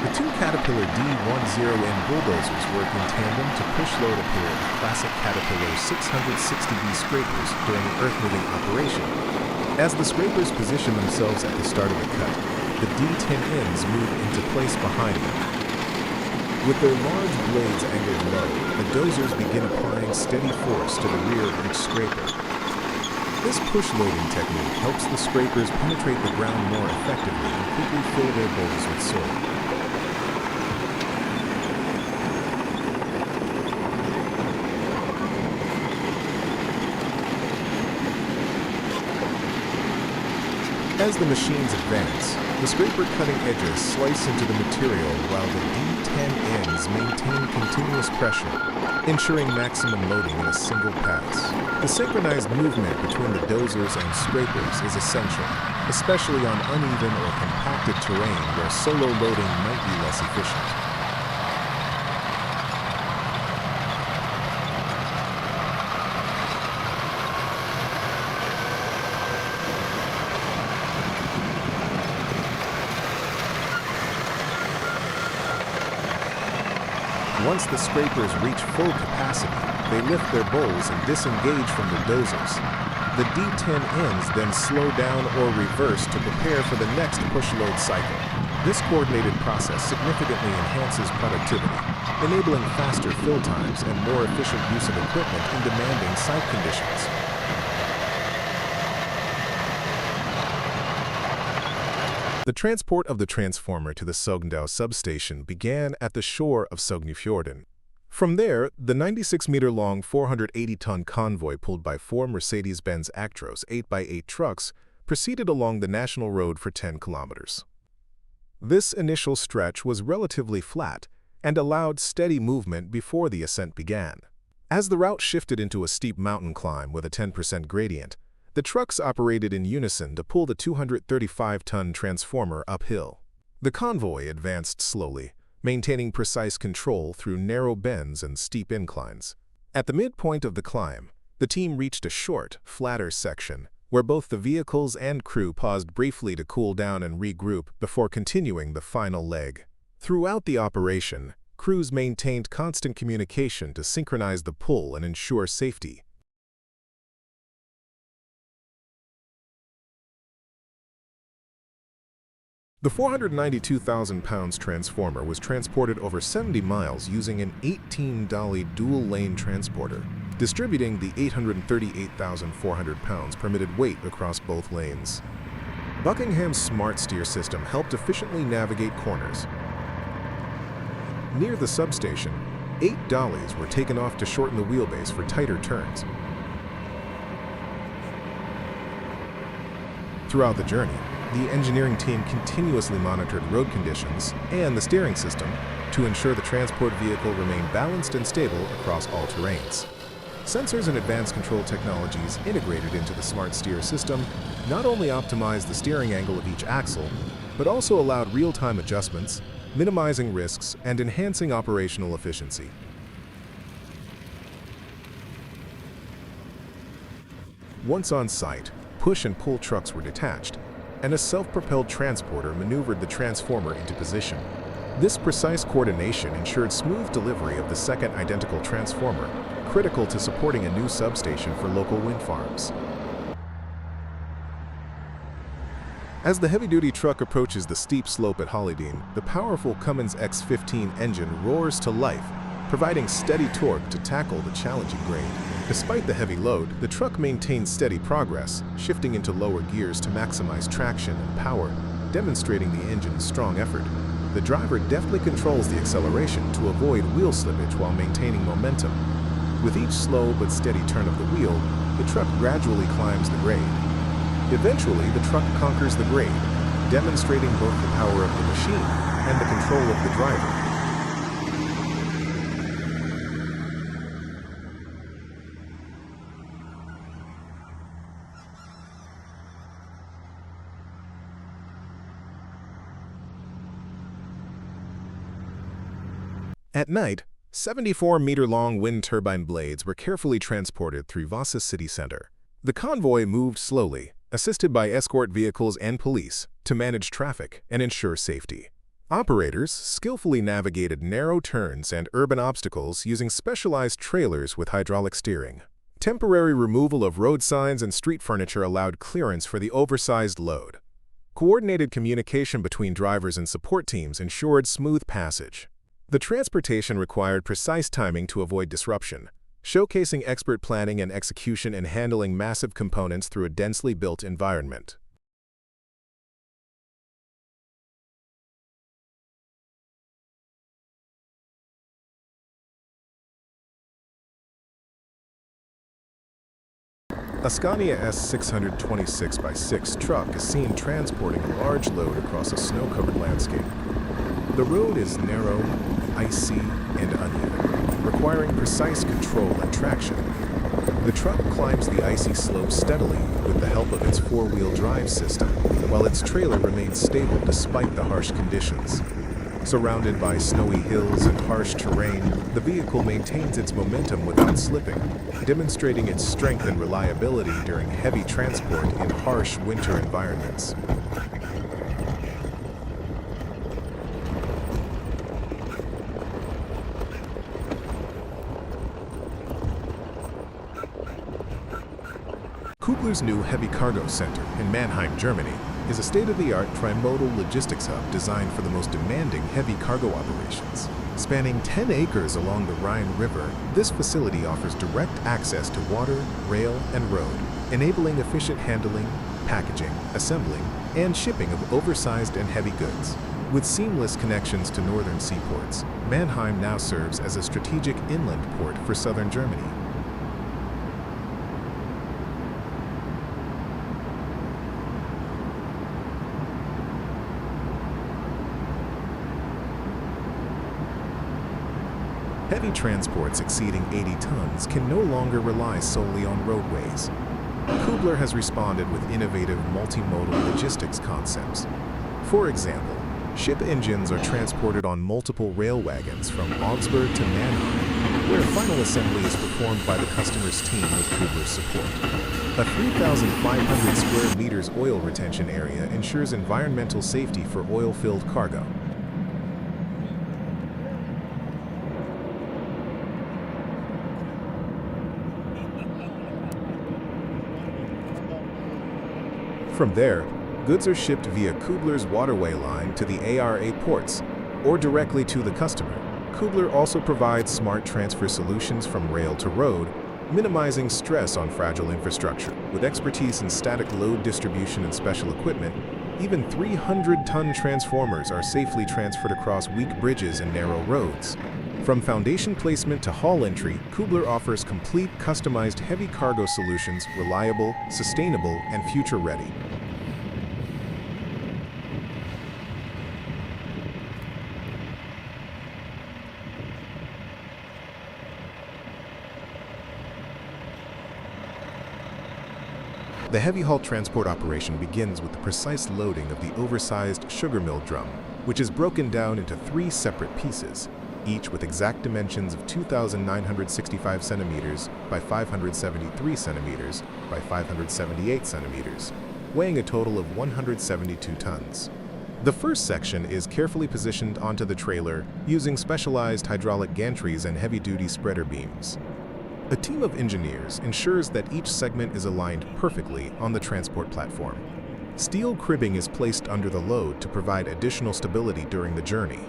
The two Caterpillar D10 bulldozers work in tandem to push-load a pair of classic Caterpillar 660B scrapers during an earth-moving operation. As the scrapers position themselves at the start of the cut, the D10 ends move into place behind them. With their large blades angled low, the dozers begin applying steady force to the rear of each scraper. This push-loading technique helps the scrapers penetrate the ground more effectively and quickly fill their bowls with soil. As the machines advance, the scraper cutting edges slice into the material while the D10 ends maintain continuous pressure, ensuring maximum loading in a single pass. The synchronized movement between the dozers and scrapers is essential, especially on uneven or compacted terrain where solo loading might be less efficient. Once the scrapers reach full capacity, they lift their bowls and disengage from the dozers. The D10 ends then slow down or reverse to prepare for the next push-load cycle. This coordinated process significantly enhances productivity, enabling faster fill times and more efficient use of equipment in demanding site conditions. The transport of the transformer to the Sogndal substation began at the shore of Sognefjorden. From there, the 96-meter-long 480-ton convoy pulled by 4 Mercedes-Benz Actros 8x8 trucks proceeded along the national road for 10 kilometers. This initial stretch was relatively flat and allowed steady movement before the ascent began. As the route shifted into a steep mountain climb with a 10% gradient, the trucks operated in unison to pull the 235-ton transformer uphill. The convoy advanced slowly, maintaining precise control through narrow bends and steep inclines. At the midpoint of the climb, the team reached a short, flatter section where both the vehicles and crew paused briefly to cool down and regroup before continuing the final leg. Throughout the operation, crews maintained constant communication to synchronize the pull and ensure safety. The 492,000-pound transformer was transported over 70 miles using an 18-dolly dual-lane transporter, distributing the 838,400 pounds permitted weight across both lanes. Buckingham's smart steer system helped efficiently navigate corners. Near the substation, 8 dollies were taken off to shorten the wheelbase for tighter turns. Throughout the journey, the engineering team continuously monitored road conditions and the steering system to ensure the transport vehicle remained balanced and stable across all terrains. Sensors and advanced control technologies integrated into the smart steer system not only optimized the steering angle of each axle, but also allowed real-time adjustments, minimizing risks and enhancing operational efficiency. Once on site, push and pull trucks were detached, and a self-propelled transporter maneuvered the transformer into position. This precise coordination ensured smooth delivery of the second identical transformer, critical to supporting a new substation for local wind farms. As the heavy-duty truck approaches the steep slope at Haulage, the powerful Cummins X15 engine roars to life, providing steady torque to tackle the challenging grade. Despite the heavy load, the truck maintains steady progress, shifting into lower gears to maximize traction and power, demonstrating the engine's strong effort. The driver deftly controls the acceleration to avoid wheel slippage while maintaining momentum. With each slow but steady turn of the wheel, the truck gradually climbs the grade. Eventually, the truck conquers the grade, demonstrating both the power of the machine and the control of the driver. At night, 74-meter-long wind turbine blades were carefully transported through Vasa city center. The convoy moved slowly, assisted by escort vehicles and police, to manage traffic and ensure safety. Operators skillfully navigated narrow turns and urban obstacles using specialized trailers with hydraulic steering. Temporary removal of road signs and street furniture allowed clearance for the oversized load. Coordinated communication between drivers and support teams ensured smooth passage. The transportation required precise timing to avoid disruption, showcasing expert planning and execution in handling massive components through a densely built environment. A Scania S626x6 truck is seen transporting a large load across a snow-covered landscape. The road is narrow, icy, and uneven, requiring precise control and traction. The truck climbs the icy slope steadily with the help of its four-wheel drive system, while its trailer remains stable despite the harsh conditions. Surrounded by snowy hills and harsh terrain, the vehicle maintains its momentum without slipping, demonstrating its strength and reliability during heavy transport in harsh winter environments. Kubler's new Heavy Cargo Center in Mannheim, Germany, is a state-of-the-art tri-modal logistics hub designed for the most demanding heavy cargo operations. Spanning 10 acres along the Rhine River, this facility offers direct access to water, rail, and road, enabling efficient handling, packaging, assembling, and shipping of oversized and heavy goods. With seamless connections to northern seaports, Mannheim now serves as a strategic inland port for southern Germany. Heavy transports exceeding 80 tons can no longer rely solely on roadways. Kubler has responded with innovative multimodal logistics concepts. For example, ship engines are transported on multiple rail wagons from Augsburg to Mannheim, where final assembly is performed by the customer's team with Kubler's support. A 3,500 square meters oil retention area ensures environmental safety for oil-filled cargo. From there, goods are shipped via Kubler's waterway line to the ARA ports, or directly to the customer. Kubler also provides smart transfer solutions from rail to road, minimizing stress on fragile infrastructure. With expertise in static load distribution and special equipment, even 300-ton transformers are safely transferred across weak bridges and narrow roads. From foundation placement to hull entry, Kubler offers complete, customized heavy cargo solutions, reliable, sustainable, and future-ready. The heavy haul transport operation begins with the precise loading of the oversized sugar mill drum, which is broken down into 3 separate pieces, each with exact dimensions of 2,965 centimeters by 573 centimeters by 578 centimeters, weighing a total of 172 tons. The first section is carefully positioned onto the trailer using specialized hydraulic gantries and heavy-duty spreader beams. A team of engineers ensures that each segment is aligned perfectly on the transport platform. Steel cribbing is placed under the load to provide additional stability during the journey.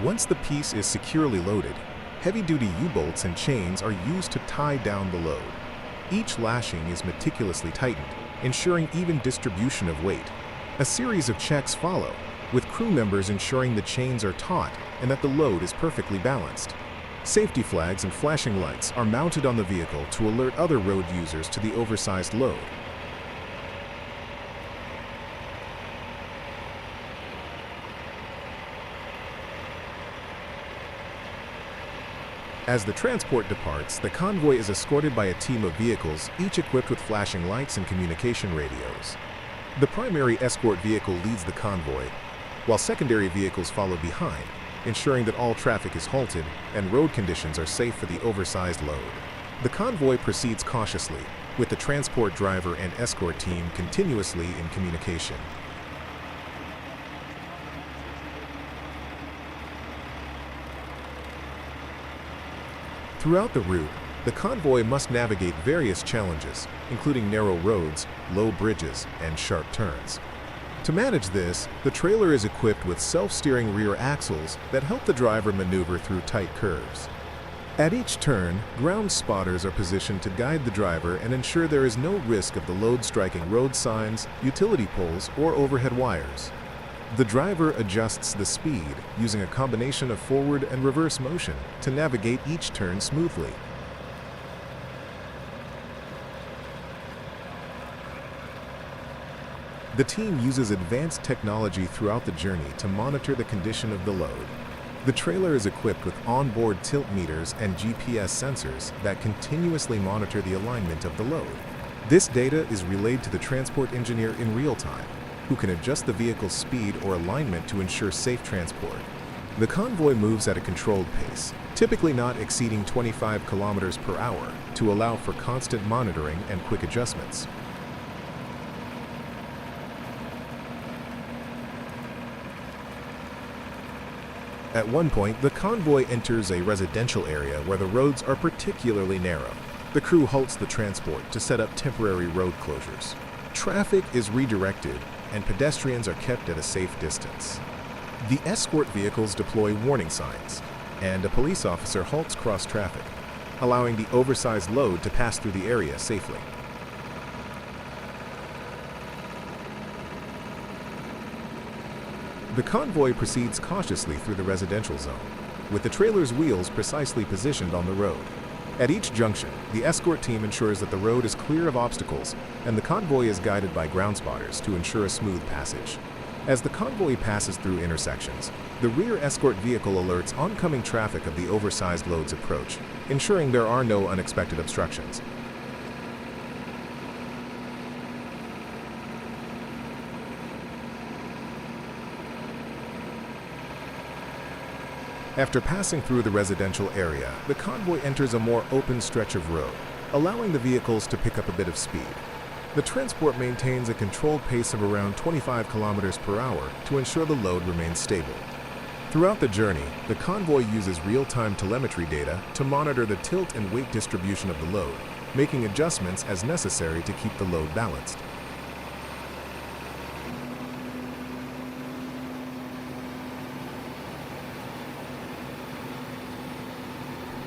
Once the piece is securely loaded, Heavy-duty U-bolts and chains are used to tie down the load. Each lashing is meticulously tightened, ensuring even distribution of weight. A series of checks follow, with crew members ensuring the chains are taut and that the load is perfectly balanced. Safety flags and flashing lights are mounted on the vehicle to alert other road users to the oversized load. As the transport departs, the convoy is escorted by a team of vehicles, each equipped with flashing lights and communication radios. The primary escort vehicle leads the convoy, while secondary vehicles follow behind, ensuring that all traffic is halted and road conditions are safe for the oversized load. The convoy proceeds cautiously, with the transport driver and escort team continuously in communication. Throughout the route, the convoy must navigate various challenges, including narrow roads, low bridges, and sharp turns. To manage this, the trailer is equipped with self-steering rear axles that help the driver maneuver through tight curves. At each turn, ground spotters are positioned to guide the driver and ensure there is no risk of the load striking road signs, utility poles, or overhead wires. The driver adjusts the speed using a combination of forward and reverse motion to navigate each turn smoothly. The team uses advanced technology throughout the journey to monitor the condition of the load. The trailer is equipped with onboard tilt meters and GPS sensors that continuously monitor the alignment of the load. This data is relayed to the transport engineer in real time, who can adjust the vehicle's speed or alignment to ensure safe transport. The convoy moves at a controlled pace, typically not exceeding 25 kilometers per hour, to allow for constant monitoring and quick adjustments. At one point, the convoy enters a residential area where the roads are particularly narrow. The crew halts the transport to set up temporary road closures. Traffic is redirected, and pedestrians are kept at a safe distance. The escort vehicles deploy warning signs, and a police officer halts cross-traffic, allowing the oversized load to pass through the area safely. The convoy proceeds cautiously through the residential zone, with the trailer's wheels precisely positioned on the road. At each junction, the escort team ensures that the road is clear of obstacles, and the convoy is guided by ground spotters to ensure a smooth passage. As the convoy passes through intersections, the rear escort vehicle alerts oncoming traffic of the oversized load's approach, ensuring there are no unexpected obstructions. After passing through the residential area, the convoy enters a more open stretch of road, allowing the vehicles to pick up a bit of speed. The transport maintains a controlled pace of around 25 kilometers per hour to ensure the load remains stable. Throughout the journey, the convoy uses real-time telemetry data to monitor the tilt and weight distribution of the load, making adjustments as necessary to keep the load balanced.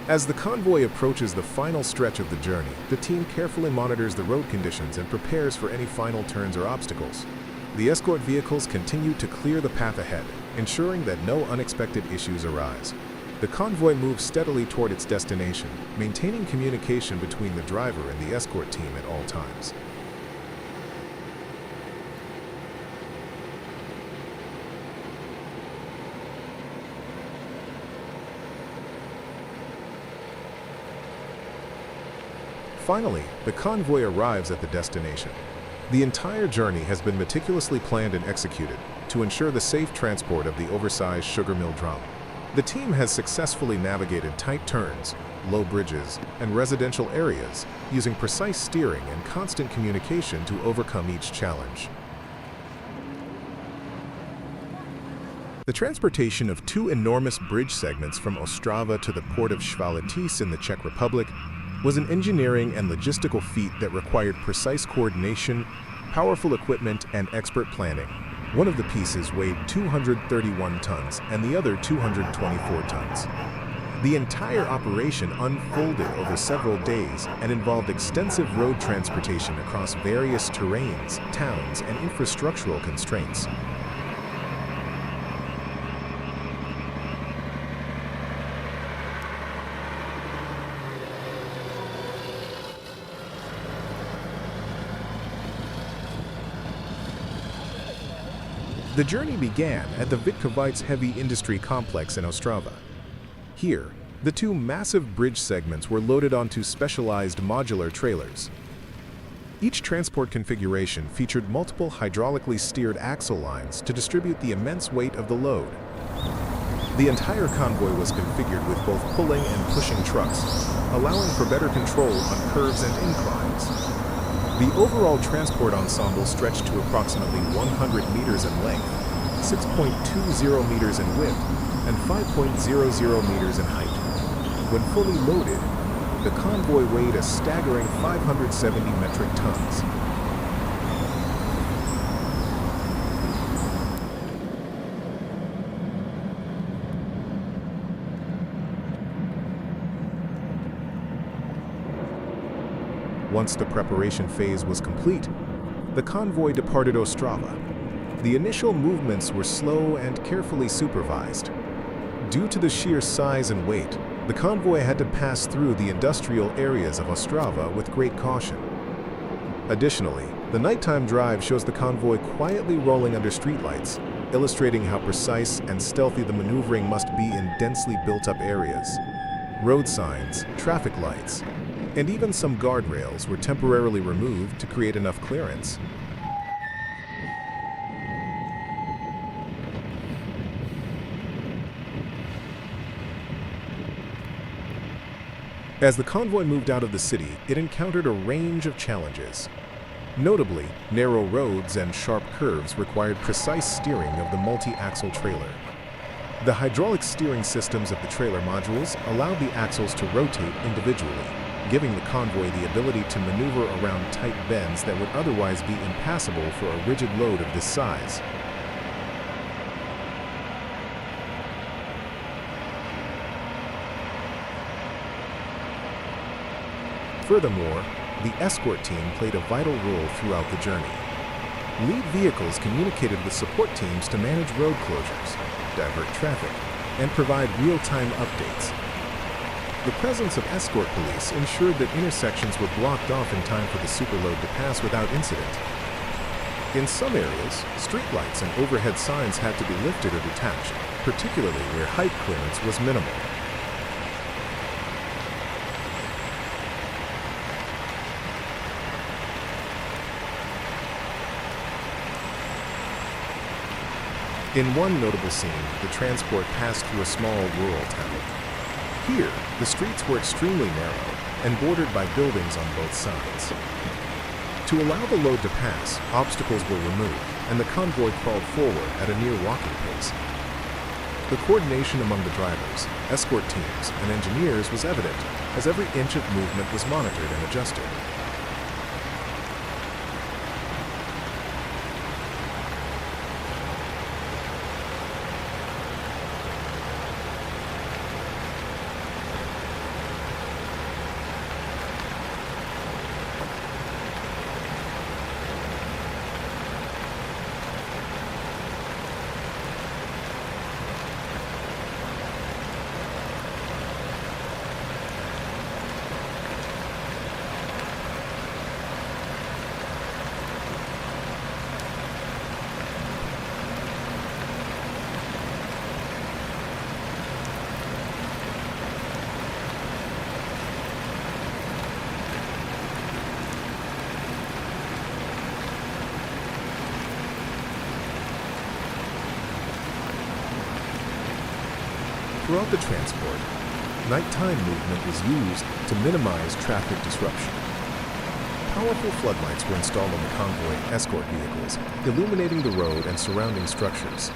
As the convoy approaches the final stretch of the journey, the team carefully monitors the road conditions and prepares for any final turns or obstacles. The escort vehicles continue to clear the path ahead, ensuring that no unexpected issues arise. The convoy moves steadily toward its destination, maintaining communication between the driver and the escort team at all times. Finally, the convoy arrives at the destination. The entire journey has been meticulously planned and executed to ensure the safe transport of the oversized sugar mill drum. The team has successfully navigated tight turns, low bridges, and residential areas, using precise steering and constant communication to overcome each challenge. The transportation of two enormous bridge segments from Ostrava to the port of Chvalitis in the Czech Republic was an engineering and logistical feat that required precise coordination, powerful equipment, and expert planning. One of the pieces weighed 231 tons and the other 224 tons. The entire operation unfolded over several days and involved extensive road transportation across various terrains, towns, and infrastructural constraints. The journey began at the Chvalitis heavy industry complex in Ostrava. Here, the two massive bridge segments were loaded onto specialized modular trailers. Each transport configuration featured multiple hydraulically steered axle lines to distribute the immense weight of the load. The entire convoy was configured with both pulling and pushing trucks, allowing for better control on curves and inclines. The overall transport ensemble stretched to approximately 100 meters in length, 6.20 meters in width, and 5.00 meters in height. When fully loaded, the convoy weighed a staggering 570 metric tons. Once the preparation phase was complete, the convoy departed Ostrava. The initial movements were slow and carefully supervised. Due to the sheer size and weight, the convoy had to pass through the industrial areas of Ostrava with great caution. Additionally, the nighttime drive shows the convoy quietly rolling under streetlights, illustrating how precise and stealthy the maneuvering must be in densely built-up areas. Road signs, traffic lights, and even some guardrails were temporarily removed to create enough clearance. As the convoy moved out of the city, it encountered a range of challenges. Notably, narrow roads and sharp curves required precise steering of the multi-axle trailer. The hydraulic steering systems of the trailer modules allowed the axles to rotate individually, giving the convoy the ability to maneuver around tight bends that would otherwise be impassable for a rigid load of this size. Furthermore, the escort team played a vital role throughout the journey. Lead vehicles communicated with support teams to manage road closures, divert traffic, and provide real-time updates. The presence of escort police ensured that intersections were blocked off in time for the superload to pass without incident. In some areas, streetlights and overhead signs had to be lifted or detached, particularly where height clearance was minimal. In one notable scene, the transport passed through a small rural town. Here, the streets were extremely narrow and bordered by buildings on both sides. To allow the load to pass, obstacles were removed, and the convoy crawled forward at a near walking pace. The coordination among the drivers, escort teams, and engineers was evident, as every inch of movement was monitored and adjusted. Throughout the transport, nighttime movement was used to minimize traffic disruption. Powerful floodlights were installed on the convoy escort vehicles, illuminating the road and surrounding structures.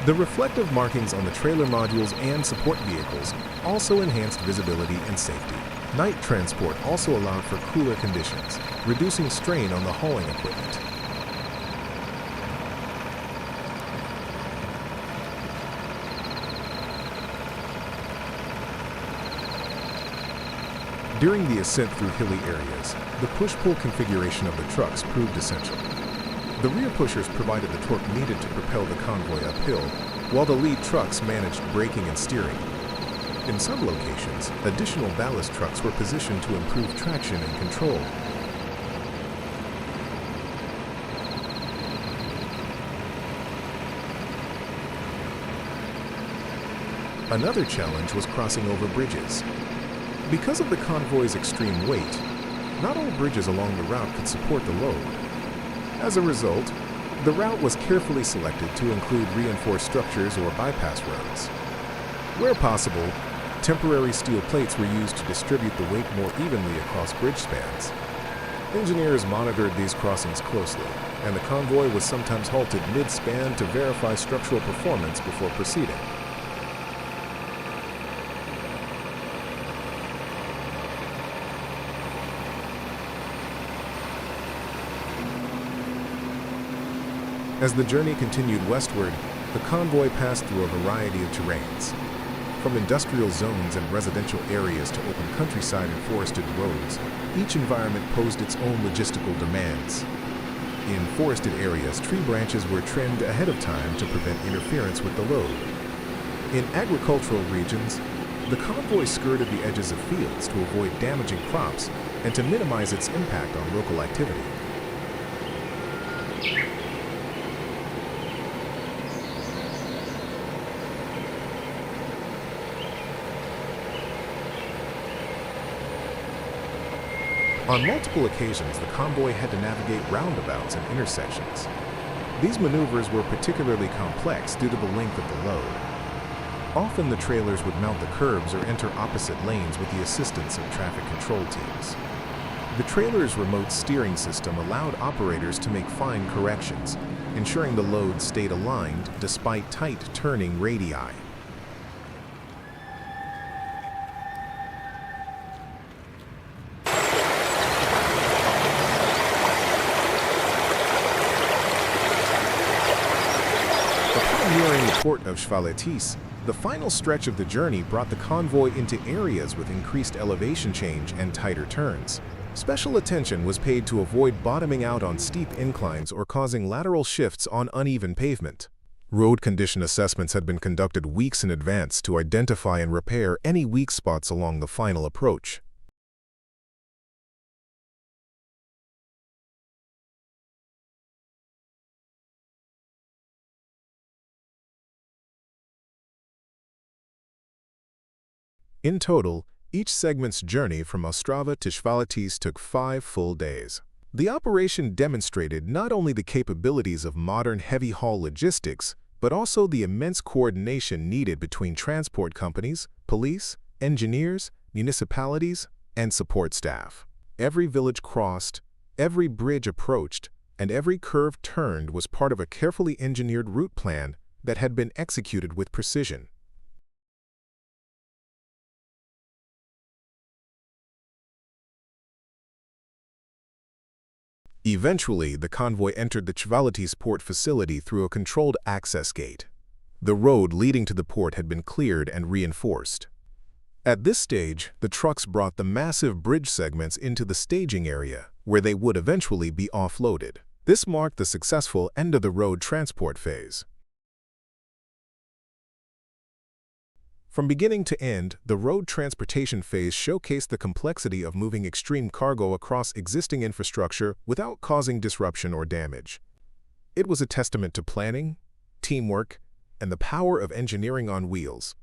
The reflective markings on the trailer modules and support vehicles also enhanced visibility and safety. Night transport also allowed for cooler conditions, reducing strain on the hauling equipment. During the ascent through hilly areas, the push-pull configuration of the trucks proved essential. The rear pushers provided the torque needed to propel the convoy uphill, while the lead trucks managed braking and steering. In some locations, additional ballast trucks were positioned to improve traction and control. Another challenge was crossing over bridges. Because of the convoy's extreme weight, not all bridges along the route could support the load. As a result, the route was carefully selected to include reinforced structures or bypass roads. Where possible, temporary steel plates were used to distribute the weight more evenly across bridge spans. Engineers monitored these crossings closely, and the convoy was sometimes halted mid-span to verify structural performance before proceeding. As the journey continued westward, the convoy passed through a variety of terrains. From industrial zones and residential areas to open countryside and forested roads, each environment posed its own logistical demands. In forested areas, tree branches were trimmed ahead of time to prevent interference with the load. In agricultural regions, the convoy skirted the edges of fields to avoid damaging crops and to minimize its impact on local activity. On multiple occasions, the convoy had to navigate roundabouts and intersections. These maneuvers were particularly complex due to the length of the load. Often the trailers would mount the curbs or enter opposite lanes with the assistance of traffic control teams. The trailer's remote steering system allowed operators to make fine corrections, ensuring the load stayed aligned despite tight turning radii. Nearing the port of Chvalitis, the final stretch of the journey brought the convoy into areas with increased elevation change and tighter turns. Special attention was paid to avoid bottoming out on steep inclines or causing lateral shifts on uneven pavement. Road condition assessments had been conducted weeks in advance to identify and repair any weak spots along the final approach. In total, each segment's journey from Ostrava to Chvalitis took 5 full days. The operation demonstrated not only the capabilities of modern heavy-haul logistics, but also the immense coordination needed between transport companies, police, engineers, municipalities, and support staff. Every village crossed, every bridge approached, and every curve turned was part of a carefully engineered route plan that had been executed with precision. Eventually, the convoy entered the Chvalitis port facility through a controlled access gate. The road leading to the port had been cleared and reinforced. At this stage, the trucks brought the massive bridge segments into the staging area, where they would eventually be offloaded. This marked the successful end-of-the-road transport phase. From beginning to end, the road transportation phase showcased the complexity of moving extreme cargo across existing infrastructure without causing disruption or damage. It was a testament to planning, teamwork, and the power of engineering on wheels.